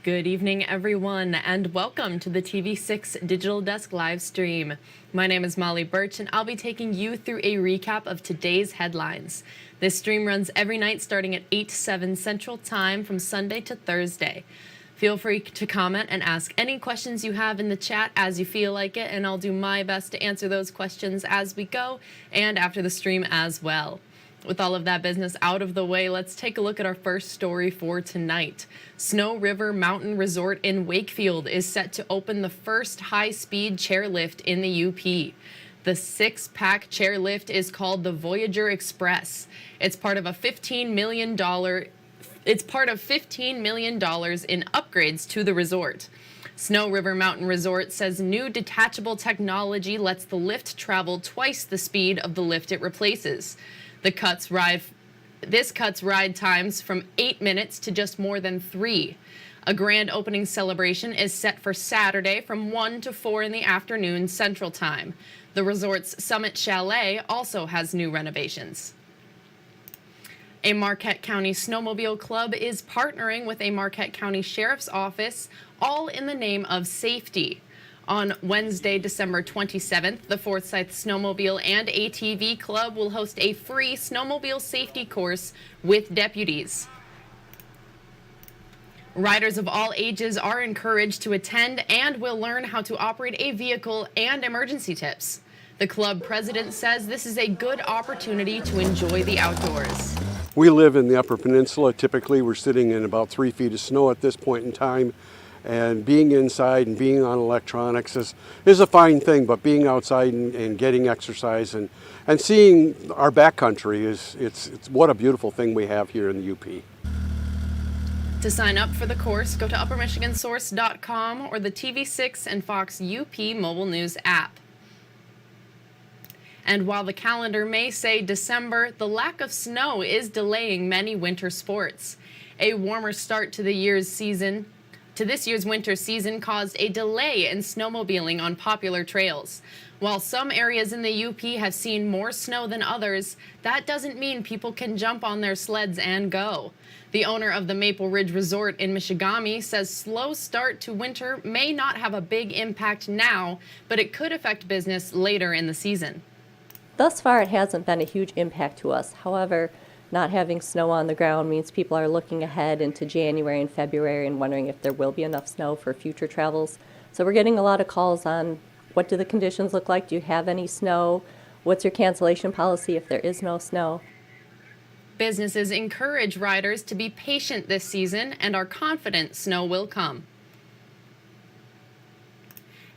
Good evening, everyone, and welcome to the TV6 Digital Desk live stream. My name is Molly Birch, and I'll be taking you through a recap of today's headlines. This stream runs every night starting at 8-7 Central Time from Sunday to Thursday. Feel free to comment and ask any questions you have in the chat as you feel like it, and I'll do my best to answer those questions as we go and after the stream as well. With all of that business out of the way, let's take a look at our first story for tonight. Snow River Mountain Resort in Wakefield is set to open the first high-speed chairlift in the UP. The six-pack chairlift is called the Voyager Express. It's part of $15 million in upgrades to the resort. Snow River Mountain Resort says new detachable technology lets the lift travel twice the speed of the lift it replaces. This cuts ride times from 8 minutes to just more than 3. A grand opening celebration is set for Saturday from 1 to 4 in the afternoon Central Time. The resort's Summit Chalet also has new renovations. A Marquette County snowmobile club is partnering with a Marquette County Sheriff's Office, all in the name of safety. On Wednesday, December 27th, the Forsyth Snowmobile and ATV Club will host a free snowmobile safety course with deputies. Riders of all ages are encouraged to attend and will learn how to operate a vehicle and emergency tips. The club president says this is a good opportunity to enjoy the outdoors. We live in the Upper Peninsula. Typically, we're sitting in about 3 feet of snow at this point in time. And being inside and being on electronics is a fine thing, but being outside and getting exercise and seeing our backcountry it's what a beautiful thing we have here in the UP. To sign up for the course, go to uppermichigansource.com or the TV6 and Fox UP mobile news app. And while the calendar may say December, the lack of snow is delaying many winter sports. A warmer start to this year's winter season caused a delay in snowmobiling on popular trails. While some areas in the UP have seen more snow than others, that doesn't mean people can jump on their sleds and go. The owner of the Maple Ridge Resort in Michigami says slow start to winter may not have a big impact now, but it could affect business later in the season. Thus far, it hasn't been a huge impact to us. However, not having snow on the ground means people are looking ahead into January and February and wondering if there will be enough snow for future travels. So we're getting a lot of calls on what do the conditions look like? Do you have any snow? What's your cancellation policy if there is no snow? Businesses encourage riders to be patient this season and are confident snow will come.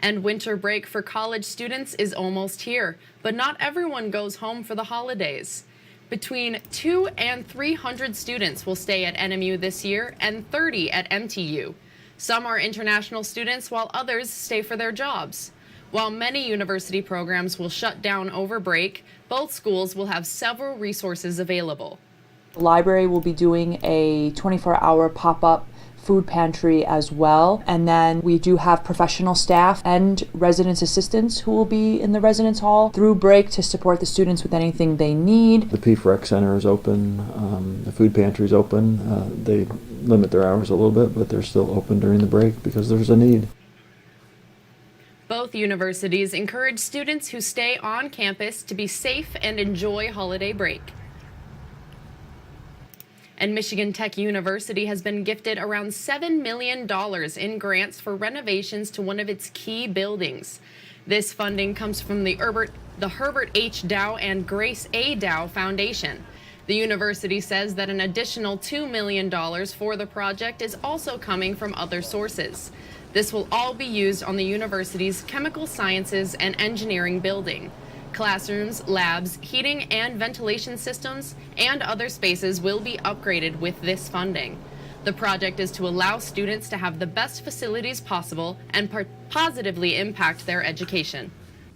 And winter break for college students is almost here, but not everyone goes home for the holidays. Between 200 and 300 students will stay at NMU this year and 30 at MTU. Some are international students while others stay for their jobs. While many university programs will shut down over break, both schools will have several resources available. The library will be doing a 24-hour pop-up food pantry as well, and then we do have professional staff and residence assistants who will be in the residence hall through break to support the students with anything they need. The P4X Center is open, the food pantry is open. They limit their hours a little bit, but they're still open during the break because there's a need. Both universities encourage students who stay on campus to be safe and enjoy holiday break. And Michigan Tech University has been gifted around $7 million in grants for renovations to one of its key buildings. This funding comes from the Herbert H. Dow and Grace A. Dow Foundation. The university says that an additional $2 million for the project is also coming from other sources. This will all be used on the university's chemical sciences and engineering building. Classrooms, labs, heating and ventilation systems, and other spaces will be upgraded with this funding. The project is to allow students to have the best facilities possible and positively impact their education.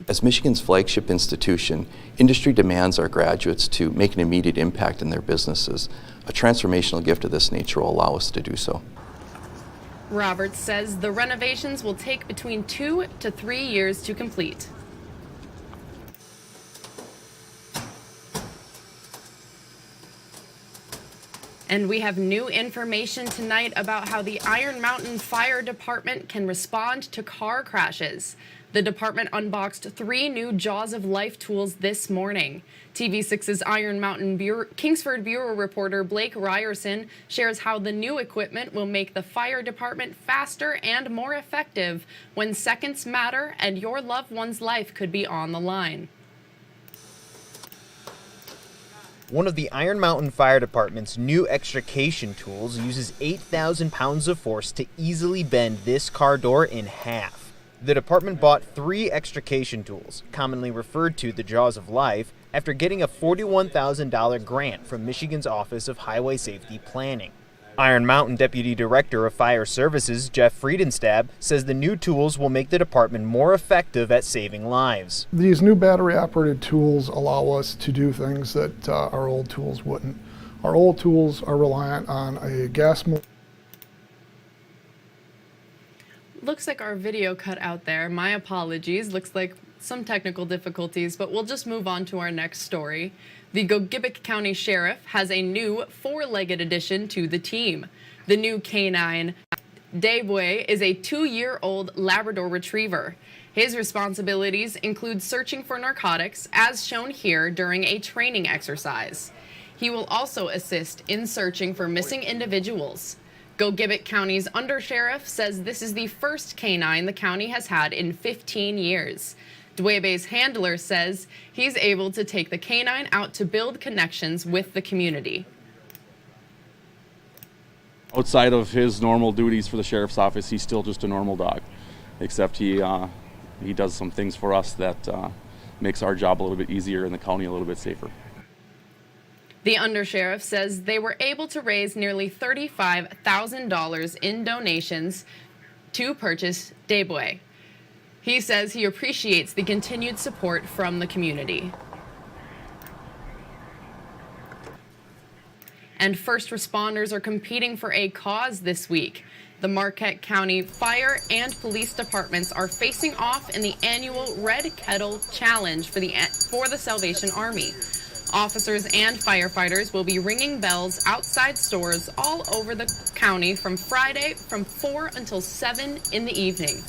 As Michigan's flagship institution, industry demands our graduates to make an immediate impact in their businesses. A transformational gift of this nature will allow us to do so. Roberts says the renovations will take between 2 to 3 years to complete. And we have new information tonight about how the Iron Mountain Fire Department can respond to car crashes. The department unboxed 3 new Jaws of Life tools this morning. TV6's Iron Mountain Kingsford Bureau reporter Blake Ryerson shares how the new equipment will make the fire department faster and more effective when seconds matter and your loved one's life could be on the line. One of the Iron Mountain Fire Department's new extrication tools uses 8,000 pounds of force to easily bend this car door in half. The department bought 3 extrication tools, commonly referred to the Jaws of Life, after getting a $41,000 grant from Michigan's Office of Highway Safety Planning. Iron Mountain Deputy Director of Fire Services, Jeff Friedenstab, says the new tools will make the department more effective at saving lives. These new battery-operated tools allow us to do things that our old tools wouldn't. Our old tools are reliant on a gas motor. Looks like our video cut out there. My apologies. Looks like some technical difficulties, but we'll just move on to our next story. The Gogebic County Sheriff has a new 4-legged addition to the team. The new canine, Debwe, is a 2-year-old Labrador Retriever. His responsibilities include searching for narcotics, as shown here during a training exercise. He will also assist in searching for missing individuals. Gogebic County's undersheriff says this is the first canine the county has had in 15 years. Dwebe's handler says he's able to take the canine out to build connections with the community. Outside of his normal duties for the sheriff's office, he's still just a normal dog, except he does some things for us that makes our job a little bit easier and the county a little bit safer. The undersheriff says they were able to raise nearly $35,000 in donations to purchase Debwe. He says he appreciates the continued support from the community. And first responders are competing for a cause this week. The Marquette County Fire and Police Departments are facing off in the annual Red Kettle Challenge for the Salvation Army. Officers and firefighters will be ringing bells outside stores all over the county from Friday from 4 until 7 in the evening.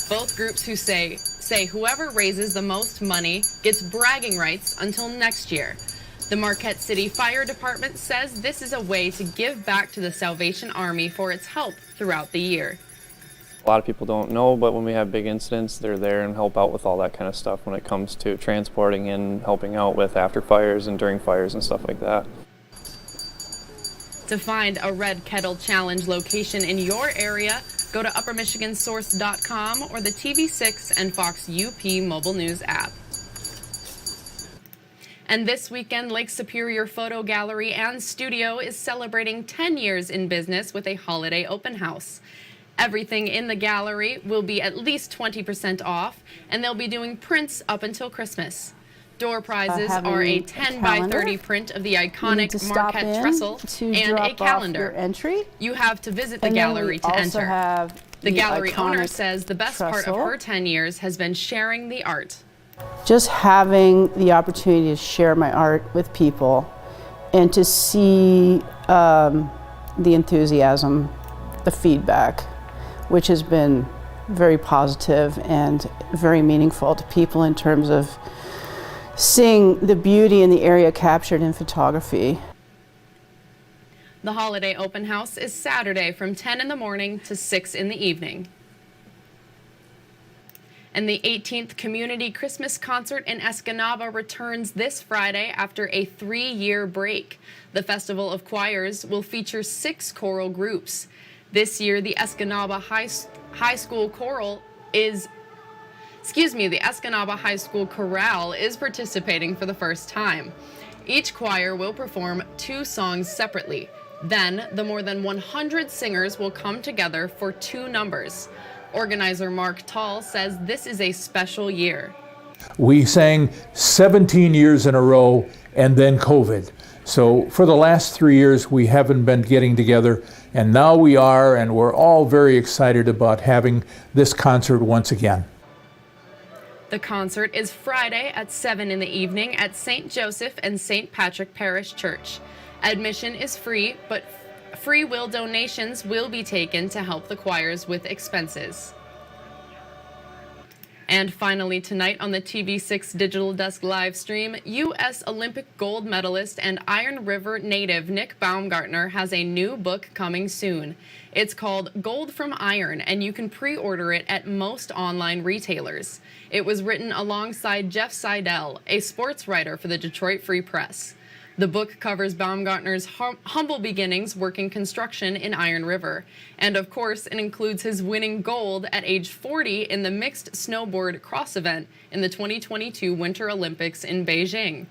Both groups who say whoever raises the most money gets bragging rights until next year. The Marquette City Fire Department says this is a way to give back to the Salvation Army for its help throughout the year. A lot of people don't know, but when we have big incidents, they're there and help out with all that kind of stuff when it comes to transporting and helping out with after fires and during fires and stuff like that. To find a Red Kettle Challenge location in your area, go to uppermichigansource.com or the TV6 and Fox UP mobile news app. And this weekend, Lake Superior Photo Gallery and Studio is celebrating 10 years in business with a holiday open house. Everything in the gallery will be at least 20% off, and they'll be doing prints up until Christmas. Door prizes are a 10 by 30 print of the iconic Marquette trestle and a calendar. Entry. You have to visit the gallery to enter. Have the gallery owner says the best part of her 10 years has been sharing the art. Just having the opportunity to share my art with people and to see the enthusiasm, the feedback, which has been very positive and very meaningful to people in terms of seeing the beauty in the area captured in photography. The holiday open house is Saturday from 10 in the morning to 6 in the evening. And the 18th Community Christmas Concert in Escanaba returns this Friday after a 3-year break. The Festival of Choirs will feature 6 choral groups. This year, the Escanaba High School Chorale is participating for the first time. Each choir will perform 2 songs separately. Then, the more than 100 singers will come together for 2 numbers. Organizer Mark Tall says this is a special year. We sang 17 years in a row and then COVID. So for the last 3 years, we haven't been getting together, and now we are, and we're all very excited about having this concert once again. The concert is Friday at 7 in the evening at St. Joseph and St. Patrick Parish Church. Admission is free, but free will donations will be taken to help the choirs with expenses. And finally tonight on the TV6 Digital Desk live stream, U.S. Olympic gold medalist and Iron River native Nick Baumgartner has a new book coming soon. It's called Gold from Iron, and you can pre-order it at most online retailers. It was written alongside Jeff Seidel, a sports writer for the Detroit Free Press. The book covers Baumgartner's humble beginnings working construction in Iron River. And of course, it includes his winning gold at age 40 in the mixed snowboard cross event in the 2022 Winter Olympics in Beijing.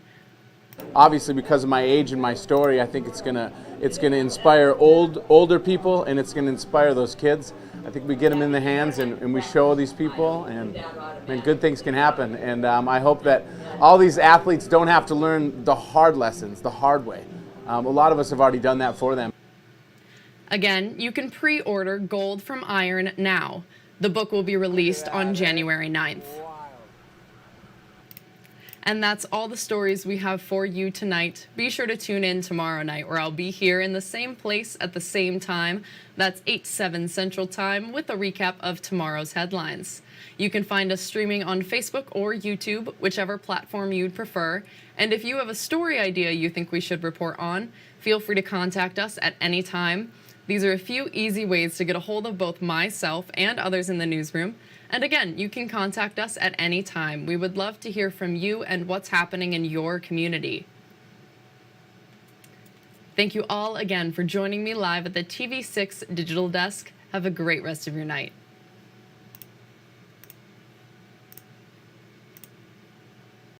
Obviously, because of my age and my story, I think it's gonna inspire older people, and it's gonna inspire those kids. I think we get them in the hands and we show these people, and good things can happen. And I hope that all these athletes don't have to learn the hard lessons the hard way. A lot of us have already done that for them. Again, you can pre-order Gold from Iron now. The book will be released on January 9th. And that's all the stories we have for you tonight. Be sure to tune in tomorrow night, where I'll be here in the same place at the same time. That's 8/7 Central Time with a recap of tomorrow's headlines. You can find us streaming on Facebook or YouTube, whichever platform you'd prefer. And if you have a story idea you think we should report on, feel free to contact us at any time. These are a few easy ways to get a hold of both myself and others in the newsroom. And again, you can contact us at any time. We would love to hear from you and what's happening in your community. Thank you all again for joining me live at the TV6 Digital Desk. Have a great rest of your night.